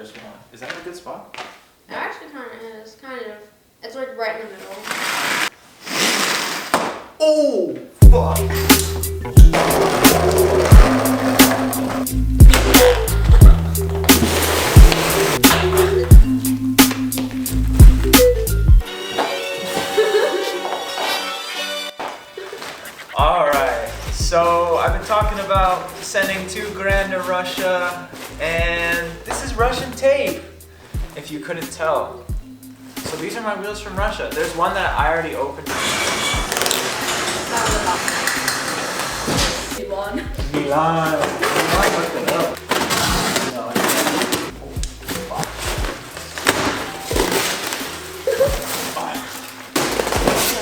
just one. Is that a good spot? It actually kind of is. Kind of. It's like right in the middle. Oh, fuck. Alright, so I've been talking about sending $2,000 to Russia, and this is Russian tape, if you couldn't tell. So these are my wheels from Russia. There's one that I already opened. Milan. Milan. Look it up.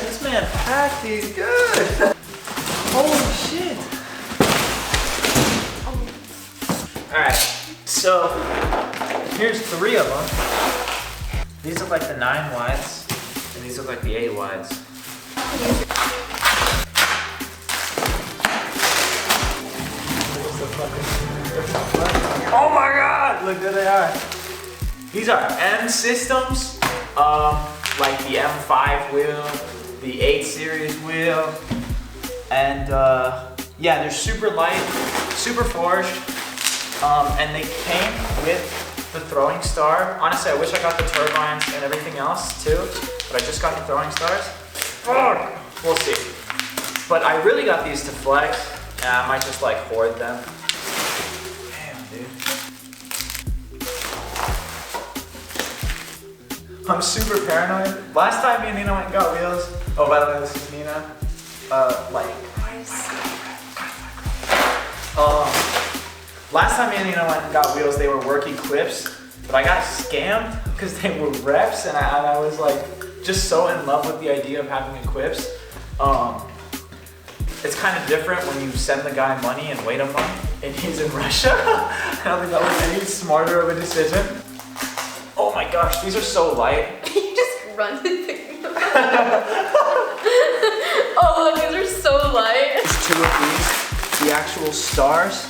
This man packed these good. Holy shit. Alright, so here's 3 of them. These look like the 9 wides, and these look like the 8 wides. Oh my god! Look, there they are. These are M systems, like the M5 wheel, the 8 series wheel, and yeah, they're super light, super forged, and they came with the throwing star. Honestly, I wish I got the turbines and everything else too, but I just got the throwing stars. Fuck! We'll see. But I really got these to flex, and I might just like hoard them. Damn, dude. I'm super paranoid. Last time me and Nina went and got wheels. Oh, by the way, this is Nina. Last time me and Nina went and got wheels, they were working clips, but I got scammed because they were reps, and I was like just so in love with the idea of having equips. It's kind of different when you send the guy money and wait a month, and he's in Russia. I don't think that was any smarter of a decision. Oh my gosh, these are so light. You just run and pick them up. Oh, these are so light. There's 2 of these, the actual stars.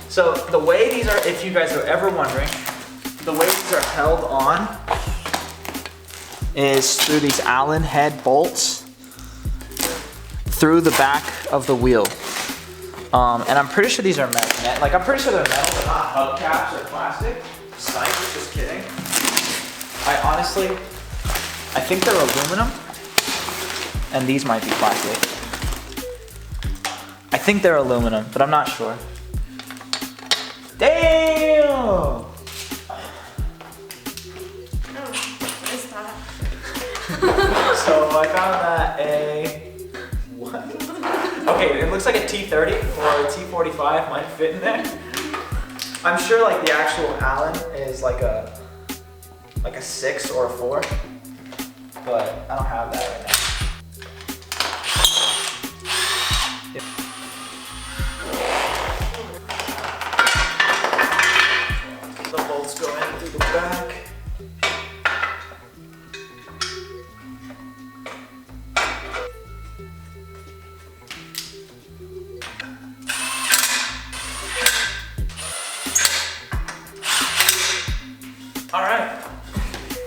So the way these are, if you guys are ever wondering, the way these are held on is through these Allen head bolts through the back of the wheel. And I'm pretty sure these are metal. Like, I'm pretty sure they're metal, they're not hubcaps or plastic. Psych, just kidding. I think they're aluminum, and these might be plastic. I think they're aluminum, but I'm not sure. Damn! Oh, what is that? So I got that what? Okay, it looks like a T30 or a T45 might fit in there. I'm sure like the actual Allen is like a 6 or a 4, but I don't have that right now. The bolts go in through the back. Alright,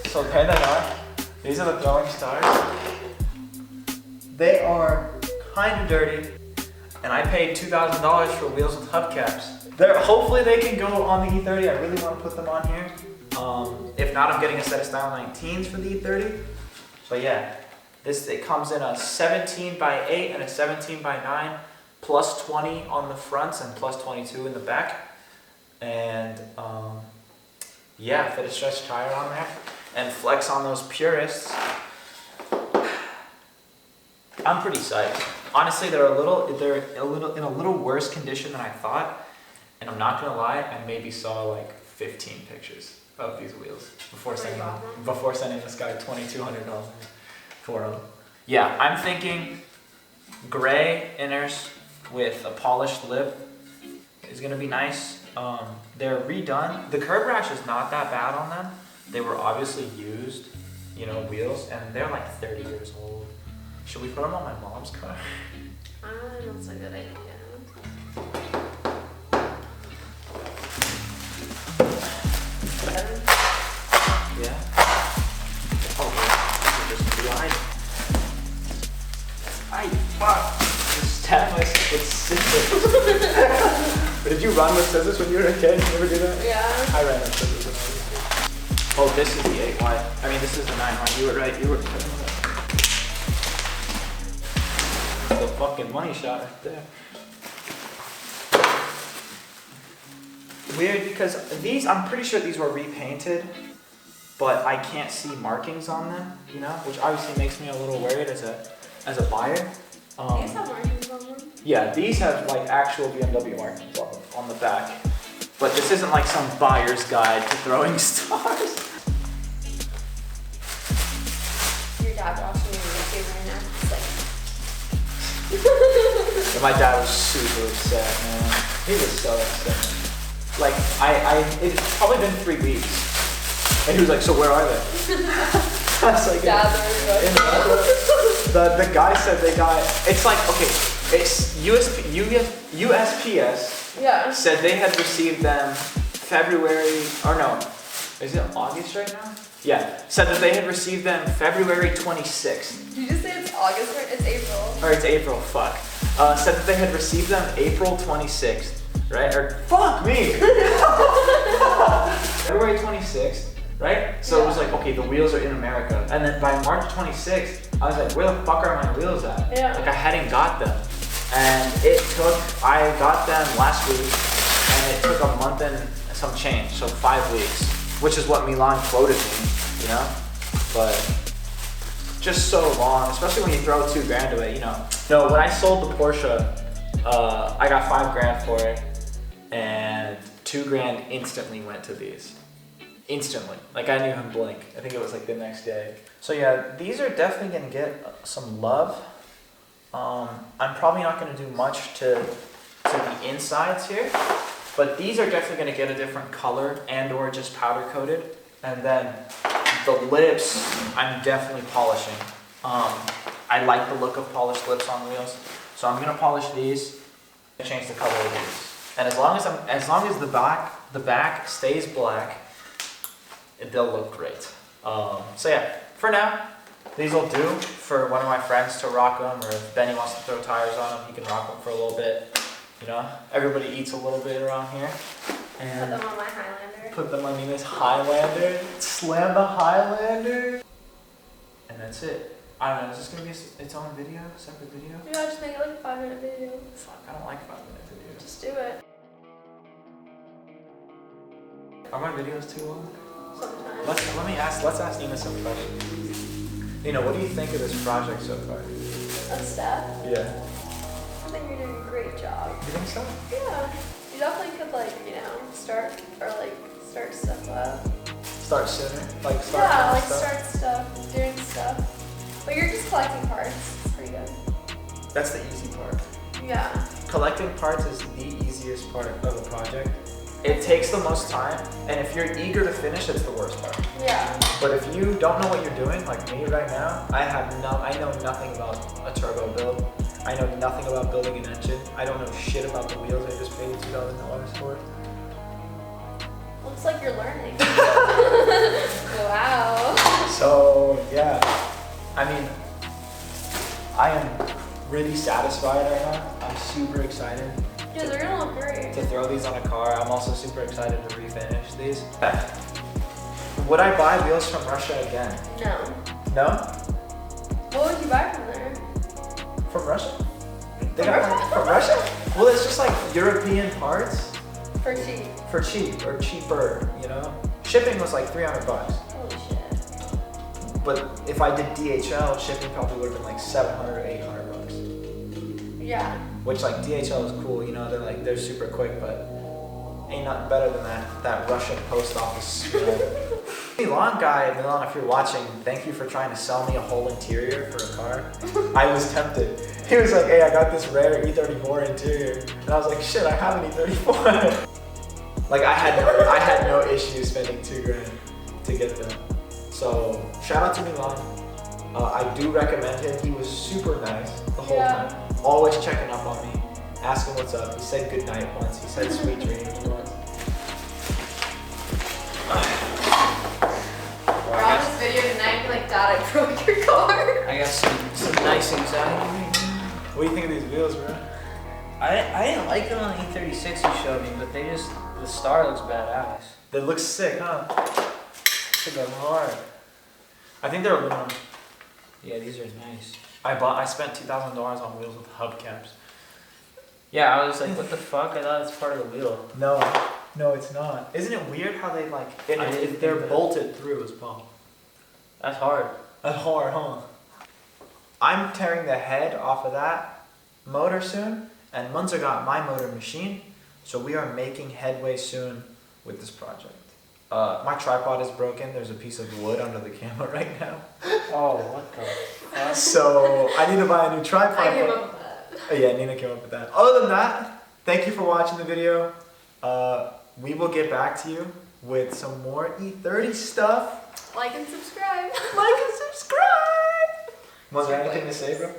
so there they are. These are the throwing stars. They are kind of dirty, and I paid $2,000 for wheels with hubcaps. Hopefully they can go on the E30. I really want to put them on here. If not, I'm getting a set of Style 19s for the E30. But yeah, it comes in a 17x8 and a 17x9, plus 20 on the fronts and plus 22 in the back. And yeah, fit a stretch tire on there and flex on those purists. I'm pretty psyched. Honestly, they're in a little worse condition than I thought. And I'm not gonna lie, I maybe saw like 15 pictures of these wheels before sending this guy $2,200 for them. Yeah, I'm thinking gray inners with a polished lip is gonna be nice. They're redone. The curb rash is not that bad on them. They were obviously used, wheels, and they're like 30 years old. Should we put them on my mom's car? I don't think that's a good idea. with scissors. Did you run with scissors when you were a kid? You ever do that? Yeah. I ran with scissors when I was a kid. Oh, this is the 8 wide. I mean, this is the 9 wide. You were right. You were. The fucking money shot right there. Weird because these, I'm pretty sure these were repainted, but I can't see markings on them, you know, which obviously makes me a little worried as a buyer. These have markings on them? Yeah, these have like actual BMW markings on the back, but this isn't like some buyer's guide to throwing stars. Your dad watching your YouTube right now. It's like. And my dad was super upset, man. He was so upset. Like, it's probably been 3 weeks. And he was like, so where are they? I was like, the guy said they got, it's like, okay, it's USPS Yeah. said they had received them February, or no, is it August right now? Yeah, said that they had received them February 26th. Did you just say it's August or it's April? Or it's April, fuck. Said that they had received them April 26th. Right? Or fuck me! February 26th, right? So it was like, okay, the wheels are in America. And then by March 26th, I was like, where the fuck are my wheels at? Yeah. Like I hadn't got them. And I got them last week, and it took a month and some change, so 5 weeks, which is what Milan quoted me, you know? But just so long, especially when you throw $2,000 away, you know? No, when I sold the Porsche, I got $5,000 for it. And $2,000 instantly went to these. Instantly. Like I didn't even blink. I think it was like the next day. So yeah, these are definitely gonna get some love. I'm probably not gonna do much to the insides here, but these are definitely gonna get a different color and or just powder coated. And then the lips, I'm definitely polishing. I like the look of polished lips on wheels. So I'm gonna polish these and change the color of these. And as long as the back stays black, they'll look great. So yeah, for now, these will do for one of my friends to rock them, or if Benny wants to throw tires on them, he can rock them for a little bit. You know, everybody eats a little bit around here. And put them on my Highlander. Put them on Nina's Highlander. Slam the Highlander. And that's it. I don't know, is this gonna be its own video, separate video? Yeah, just make it like a 5-minute video. Fuck, I don't like 5-minute videos. Just do it. Are my videos too long? Sometimes. Let's ask Nina some questions. Nina, what do you think of this project so far? Of stuff? Yeah. I think you're doing a great job. You think so? Yeah. You definitely could start stuff up. Start sooner? Like start doing stuff. But you're just collecting parts. It's pretty good. That's the easy part. Yeah. Collecting parts is the easiest part of a project. It takes the most time, and if you're eager to finish, it's the worst part. Yeah. But if you don't know what you're doing, like me right now, I know nothing about a turbo build. I know nothing about building an engine. I don't know shit about the wheels I just paid $2,000 for. Looks like you're learning. Wow. So yeah, I mean, I am really satisfied right now. I'm super excited. Yeah, they're gonna look great. To throw these on a car. I'm also super excited to refinish these. Would I buy wheels from Russia again? No. No? What would you buy from there? From Russia? From Russia? Well, it's just like European parts. For cheap. For cheap, or cheaper, you know? Shipping was like $300. Holy shit. But if I did DHL, shipping probably would have been like $700 or $800. Yeah. Which like DHL is cool, you know, they're super quick, but ain't nothing better than that Russian post office. Milan, if you're watching, thank you for trying to sell me a whole interior for a car. I was tempted. He was like, hey, I got this rare E34 interior. And I was like, shit, I have an E34. Like I had no issue spending $2,000 to get them. So shout out to Milan. I do recommend him. He was super nice the whole time. Always checking up on me, asking what's up. He said good night once. He said sweet dreams once. We're on this video tonight. You're like, Dad, I broke your car. I got some nice anxiety. What do you think of these wheels, bro? I didn't like it on the E36 you showed me, but the star looks badass. They look sick, huh? They go hard. I think they're aluminum. Yeah, these are nice. I spent $2,000 on wheels with hubcaps. Yeah, I was like, what the fuck? I thought it's part of the wheel. No, it's not. Isn't it weird how they like? I didn't They're think that. bolted through as well. That's hard. That's hard, huh? I'm tearing the head off of that motor soon, and Munzer got my motor machine, so we are making headway soon with this project. My tripod is broken. There's a piece of wood under the camera right now. Oh, what the fuck? So I need to buy a new tripod. I came up with that. Yeah, Nina came up with that. Other than that, thank you for watching the video. We will get back to you with some more E30 stuff. Like and subscribe. Like and subscribe. Was there anything to say, bro?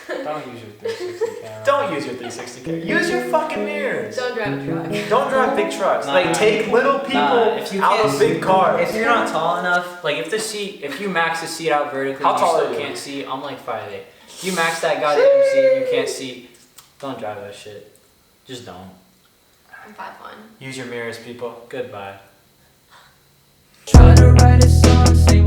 Don't use your 360 camera. Don't use your 360 camera. Use your fucking mirrors. Don't drive a truck. Don't drive big trucks. Nah, like take little people if you out can't of big cars. If you're not tall enough, like if you max the seat out vertically, How you tall still are you? can't see. I'm like 5'8". If you max that goddamn seat, you can't see. Don't drive that shit. Just don't. I'm 5'1". Use your mirrors, people. Goodbye. Try to write a song, say